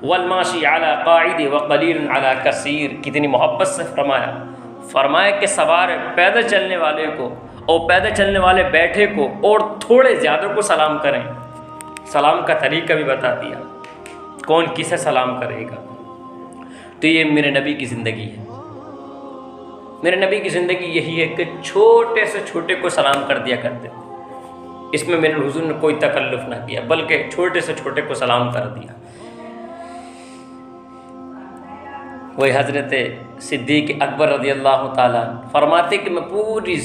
वलमाशी अला काइद व कलील अला कसीर, कितनी मोहब्बत से फरमाया कि सवार पैदल चलने वाले को और पैदल चलने वाले बैठे को और थोड़े ज़्यादा को सलाम करें। सलाम का तरीका भी बता दिया, कौन किसे सलाम करेगा। तो ये मेरे नबी की ज़िंदगी है। मेरे नबी की ज़िंदगी यही है कि छोटे से छोटे को सलाम कर दिया करते थे। इसमें मेरे हुजूर ने कोई तकल्लुफ़ ना किया, बल्कि छोटे से छोटे को सलाम कर दिया। वही हज़रत सिद्दीक़ अकबर रज़ियल्लाहु ताला फरमाते कि मैं पूरी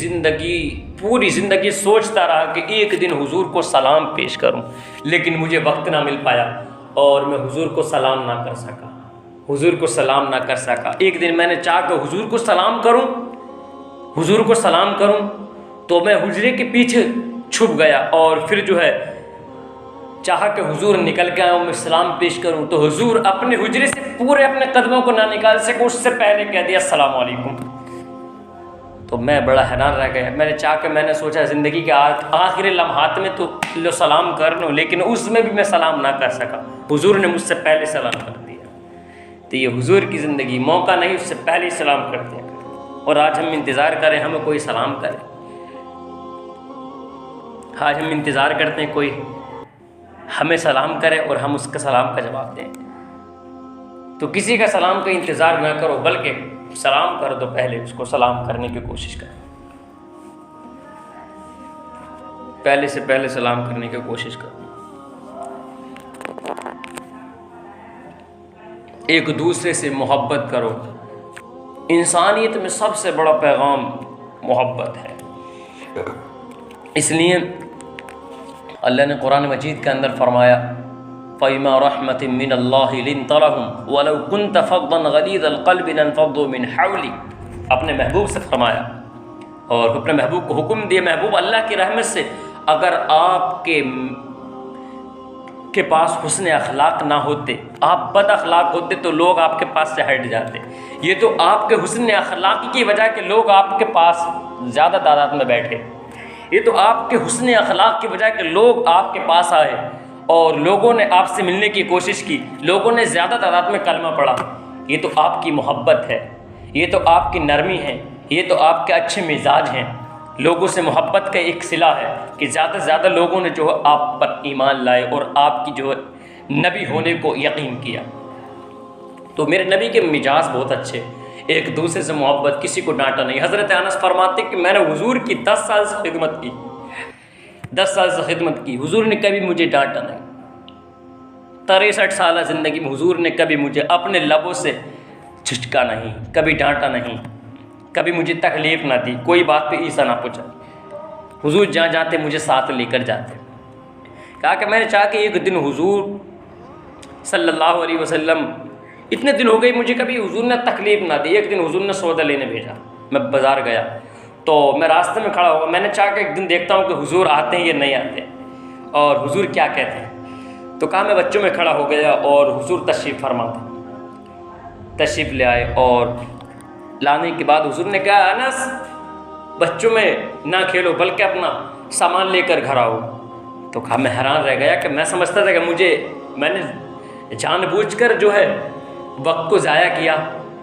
ज़िंदगी सोचता रहा कि एक दिन हुजूर को सलाम पेश करूं, लेकिन मुझे वक्त ना मिल पाया और मैं हुजूर को सलाम ना कर सका। एक दिन मैंने चाहा कि हुजूर को सलाम करूं तो मैं हुजरे के पीछे छुप गया और फिर जो है चाहा कि हुजूर निकल के आऊँ, मैं सलाम पेश करूं तो हुजूर अपने हुजरे से पूरे अपने कदमों को ना निकाल सके, उससे पहले कह दिया अस्सलाम वालेकुम। तो मैं बड़ा हैरान रह गया। मैंने सोचा ज़िंदगी के आखिरी लम्हात में तो लो सलाम कर लूँ, लेकिन उसमें भी मैं सलाम ना कर सका। हुजूर ने मुझसे पहले सलाम कर दिया। तो ये हुजूर की ज़िंदगी, मौका नहीं उससे पहले ही सलाम कर दिया। और आज हम इंतज़ार करें हमें कोई सलाम करे। आज हम इंतज़ार करते हैं कोई हमें सलाम करे और हम उसके सलाम का जवाब दें। तो किसी का सलाम का इंतज़ार ना करो, बल्कि सलाम कर दो, पहले उसको सलाम करने की कोशिश करो। पहले से पहले सलाम करने की कोशिश करो। एक दूसरे से मोहब्बत करो। इंसानियत में सबसे बड़ा पैगाम मोहब्बत है। इसलिए अल्लाह ने कुरान मजीद के अंदर फरमाया फ़बिमा रहमतिन मिनल्लाहि लिन्ता लहुम वलौ कुन्त फ़ज़्ज़न गलीज़ल क़ल्बि लन्फ़ज़्ज़ू मिन हवली। अपने महबूब से फरमाया और अपने महबूब को हुक्म दिया, महबूब अल्लाह की रहमत से अगर आपके पास हुस्न अखलाक ना होते, आप बद अखलाक होते तो लोग आपके पास से हट जाते। ये तो आपके हुस्न अखलाक की वजह के लोग आपके पास ज़्यादा तादाद में बैठे। ये तो आपके हुस्न अखलाक की वजह के लोग आपके पास आए और लोगों ने आपसे मिलने की कोशिश की, लोगों ने ज़्यादा तादाद में कलमा पढ़ा। ये तो आपकी मोहब्बत है, ये तो आपकी नरमी है, ये तो आपके अच्छे मिजाज हैं। लोगों से मोहब्बत का एक सिला है कि ज़्यादा से ज़्यादा लोगों ने जो है आप पर ईमान लाए और आपकी जो है नबी होने को यकीन किया। तो मेरे नबी के मिजाज बहुत अच्छे, एक दूसरे से मोहब्बत, किसी को डांटा नहीं। हज़रत अनस फरमाते कि मैंने हुजूर की 10 साल से खिदमत की, 10 साल से खिदमत की, हुजूर ने कभी मुझे डांटा नहीं। 63 साल ज़िंदगी में हुजूर ने कभी मुझे अपने लबों से झिझका नहीं, कभी डांटा नहीं, कभी मुझे तकलीफ़ ना दी, कोई बात पे ईसा ना पूछा। हुजूर जहाँ जाते मुझे साथ लेकर जाते। कहा कि मैंने चाहा कि एक दिन हुजूर सल्लल्लाहु अलैहि वसल्लम, इतने दिन हो गए मुझे कभी हुजूर ने तकलीफ़ ना दी। एक दिन हुजूर ने सौदा लेने भेजा, मैं बाज़ार गया तो मैं रास्ते में खड़ा हुआ। मैंने चाहा कि एक दिन देखता हूँ कि हुजूर आते हैं या नहीं आते और हुजूर क्या कहते हैं। तो कहा मैं बच्चों में खड़ा हो गया और हुजूर तशरीफ़ फरमा थे, तशरीफ़ ले आए और लाने के बाद हुजूर ने कहा अनस बच्चों में ना खेलो बल्कि अपना सामान लेकर घर आओ। तो कहा मैं हैरान रह गया कि मैं समझता था कि मैंने जानबूझकर जो है वक्त को ज़ाया किया,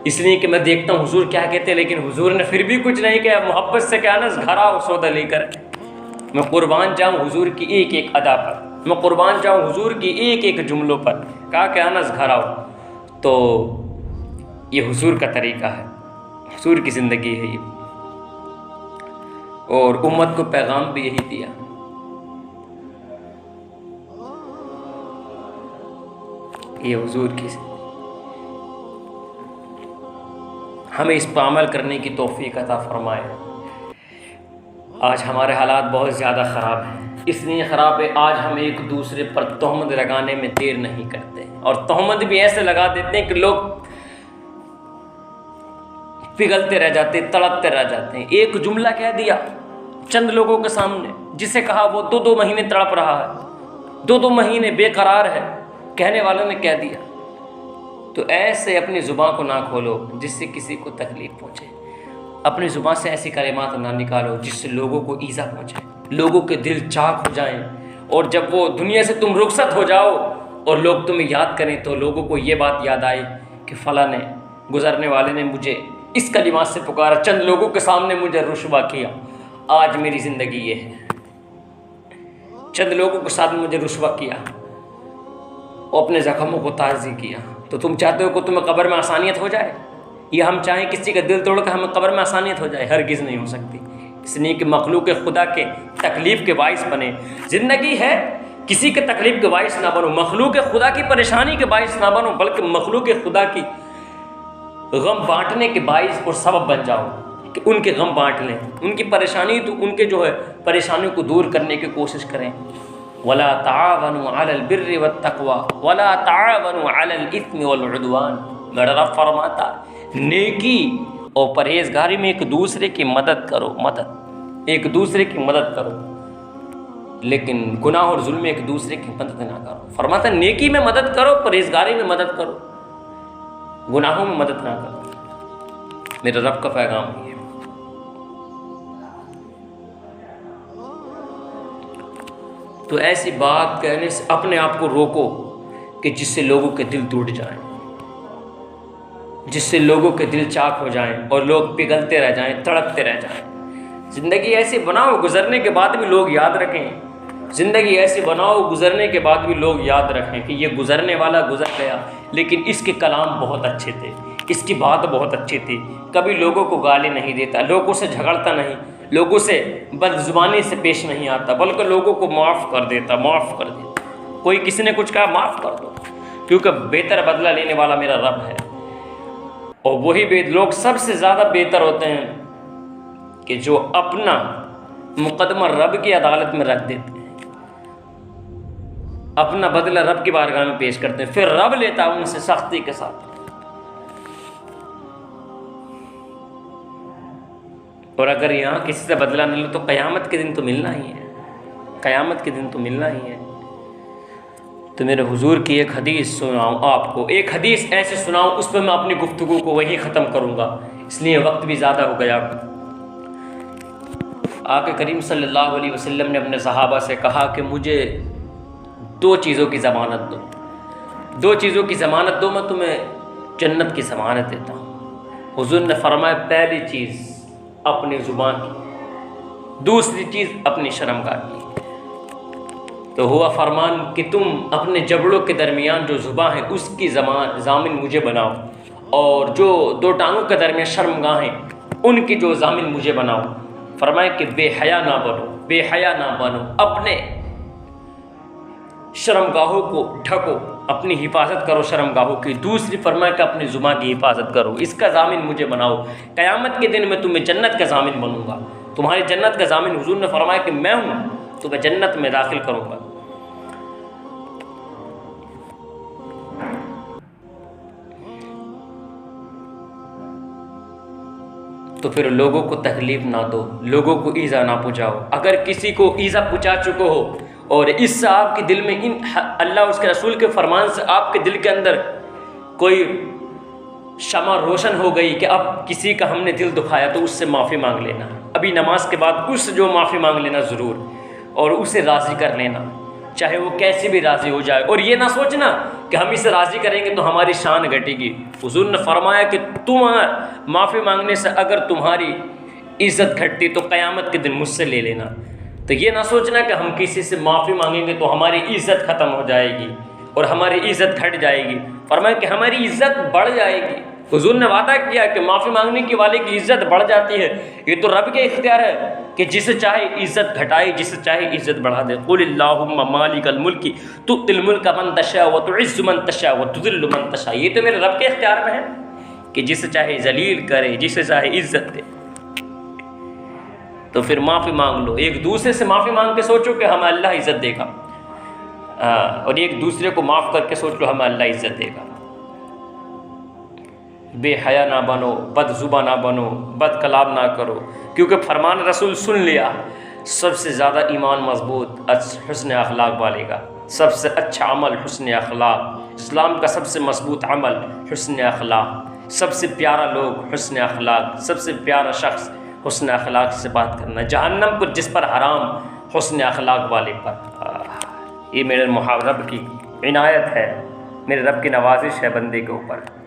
इसलिए कि मैं देखता हूँ हुजूर क्या कहते हैं, लेकिन हुजूर ने फिर भी कुछ नहीं किया, मोहब्बत से कहा अनस घर आओ सौदा लेकर। मैं कुर्बान जाऊँ हुजूर की एक एक अदा पर, मैं कुर्बान जाऊँ हुजूर की एक एक जुमलों पर। कहा कि अनस घर आओ। तो ये हुजूर का तरीका है, हुजूर की ज़िंदगी है ये, और उम्मत को पैगाम भी यही दिया। ये हुजूर की, हमें इस पर अमल करने की तौफीक अता फरमाए। आज हमारे हालात बहुत ज़्यादा ख़राब हैं, इसलिए ख़राब है आज हम एक दूसरे पर तोहमत लगाने में देर नहीं करते, और तोहमत भी ऐसे लगा देते हैं कि लोग पिघलते रह जाते, तड़पते रह जाते हैं। एक जुमला कह दिया चंद लोगों के सामने, जिसे कहा वो 2-2 महीने तड़प रहा है, 2-2 महीने बेकरार है, कहने वालों ने कह दिया। तो ऐसे अपनी ज़ुबान को ना खोलो जिससे किसी को तकलीफ़ पहुँचे, अपनी ज़ुबान से ऐसी कलिमात ना निकालो जिससे लोगों को ईज़ा पहुँचे, लोगों के दिल चाक हो जाएं, और जब वो दुनिया से तुम रुखसत हो जाओ और लोग तुम्हें याद करें तो लोगों को ये बात याद आए कि फ़लाँ ने, गुज़रने वाले ने मुझे इस कलिमात से पुकारा, चंद लोगों के सामने मुझे रुस्वा किया, आज मेरी ज़िंदगी ये है। चंद लोगों के साथ मुझे रुस्वा किया और अपने ज़ख्मों को ताज़ी किया। तो तुम चाहते हो कि तुम्हें कब्र में आसानियत हो जाए, या हम चाहें किसी का दिल तोड़ कर हमें कब्र में आसानियत हो जाए? हरगिज़ नहीं हो सकती। इसलिए कि मखलूक खुदा के तकलीफ़ के बाइस बने। ज़िंदगी है, किसी के तकलीफ़ के बाइस ना बनो, मखलूक खुदा की परेशानी के बाइस ना बनो, बल्कि मखलूक खुदा की गम बांटने के बाइस और सबब बन जाओ कि उनके गम बांट लें, उनकी परेशानी तो उनके जो है परेशानियों को दूर करने की कोशिश करें। वला तावनु अलल बिर्रि वत्तक़वा वला तावनु अलल इस्मि वल उद्वान। मेरा रब फरमाता नेकी और परहेजगारी में एक दूसरे की मदद करो, एक दूसरे की मदद करो, लेकिन गुनाह और जुल्म में एक दूसरे की मदद ना करो। फरमाता नेकी में मदद करो, परहेजगारी में मदद करो, गुनाहों में मदद ना करो। मेरे रब का पैगाम है। तो ऐसी बात कहने से अपने आप को रोको कि जिससे लोगों के दिल टूट जाएं, जिससे लोगों के दिल चाक हो जाएं और लोग पिघलते रह जाएं, तड़पते रह जाएं। ज़िंदगी ऐसी बनाओ गुजरने के बाद भी लोग याद रखें। ज़िंदगी ऐसी बनाओ गुजरने के बाद भी लोग याद रखें कि ये गुजरने वाला गुजर गया, लेकिन इसके कलाम बहुत अच्छे थे, इसकी बात बहुत अच्छी थी, कभी लोगों को गाली नहीं देता, लोगों से झगड़ता नहीं, लोगों से बदजुबानी से पेश नहीं आता, बल्कि लोगों को माफ़ कर देता। कोई किसी ने कुछ कहा, माफ़ कर दो, क्योंकि बेहतर बदला लेने वाला मेरा रब है। और वही लोग सबसे ज़्यादा बेहतर होते हैं कि जो अपना मुकदमा रब की अदालत में रख देते हैं, अपना बदला रब की बारगाह में पेश करते हैं, फिर रब लेता है उनसे सख्ती के साथ। और अगर यहाँ किसी से बदला नहीं लो तो क़यामत के दिन तो मिलना ही है, क़यामत के दिन तो मिलना ही है। तो मेरे हुजूर की एक हदीस सुनाऊँ आपको, एक हदीस ऐसे सुनाऊँ उस पर मैं अपनी गुफ्तगू को वहीं ख़त्म करूँगा, इसलिए वक्त भी ज़्यादा हो गया। आके करीम सल्लल्लाहु अलैहि वसल्लम ने अपने सहाबा से कहा कि मुझे 2 चीज़ों की ज़मानत दो, 2 चीज़ों की ज़मानत दो, मैं तुम्हें जन्नत की ज़मानत देता हूँ। हुजूर ने फरमाया पहली चीज़ अपनी ज़ुबान की, दूसरी चीज़ अपनी शर्मगाह की। तो हुआ फरमान कि तुम अपने जबड़ों के दरमियान जो ज़ुबान है उसकी ज़ामिन मुझे बनाओ, और जो 2 टांगों के दरमियान शर्मगाह हैं उनकी जो ज़ामिन मुझे बनाओ। फरमाया कि बेहया ना बनो, अपने शर्मगाहों को ढको, अपनी हिफाजत करो शर्मगाहों की। दूसरी फरमाया कि अपनी ज़ुबान की हिफाजत करो, इसका ज़ामिन मुझे बनाओ। क़यामत के दिन मैं तुम्हें जन्नत का ज़ामिन बनूँगा, तुम्हारी जन्नत का ज़ामिन हुजूर ने फरमाया कि मैं हूँ, तुम्हें जन्नत में दाखिल करूँगा। तो फिर लोगों को तकलीफ़ ना दो, लोगों को ईज़ा ना पहुँचाओ। अगर किसी को ईज़ा पहुँचा चुके हो और इससे आपके दिल में अल्लाह उसके रसूल के फरमान से आपके दिल के अंदर कोई शमा रोशन हो गई कि अब किसी का हमने दिल दुखाया, तो उससे माफ़ी मांग लेना। अभी नमाज के बाद उससे जो माफ़ी मांग लेना ज़रूर, और उसे राज़ी कर लेना, चाहे वो कैसे भी राज़ी हो जाए। और ये ना सोचना कि हम इसे राज़ी करेंगे तो हमारी शान घटेगी। हुज़ूर ने फरमाया कि तुम माफ़ी मांगने से अगर तुम्हारी इज़्ज़त घटती तो क़यामत के दिन मुझसे ले लेना। तो ये ना सोचना कि हम किसी से माफ़ी मांगेंगे तो हमारी इज़्ज़त ख़त्म हो जाएगी और हमारी इज़्ज़त घट जाएगी। फरमाया कि हमारी इज़्ज़त बढ़ जाएगी। हुज़ूर ने वादा किया कि माफ़ी मांगने की वाले की इज़्ज़त बढ़ जाती है। ये तो रब के इख्तियार है कि जिसे चाहे इज़्ज़त घटाए, जिसे चाहे इज़्ज़त बढ़ा दे। कुलिल्लाहुम्मा मालिकल मुल्की तुतिल मुल्का मन तशा व तुइज़्ज़ु मन तशा व तुज़िल्लु मन तशा। ये तो मेरे रब के इख्तियार में है कि जिसे चाहे जलील करे, जिसे चाहे इज़्ज़त दे। तो फिर माफ़ी मांग लो, एक दूसरे से माफ़ी मांग के सोचो कि हमें अल्लाह इज़्ज़त देगा, और एक दूसरे को माफ़ करके सोच लो हमें अल्लाह इज़्ज़त देगा। बेहया ना बनो, बदजुबा ना बनो, बद कलाम ना करो, क्योंकि फरमान रसूल सुन लिया, सबसे ज़्यादा ईमान मजबूत हुस्न अखलाक वाले का, सबसे अच्छा अमल हुस्न अखलाक, इस्लाम का सबसे मजबूत अमल हुस्न अखलाक, सबसे प्यारा लोग हुस्न अखलाक, सबसे प्यारा शख्स हुस्न अखलाक से बात करना। जहन्नम को जिस पर हराम, हुस्न अखलाक वाले पर। ये मेरे मुहावरब की इनायत है, मेरे रब की नवाजिश है बंदे के ऊपर।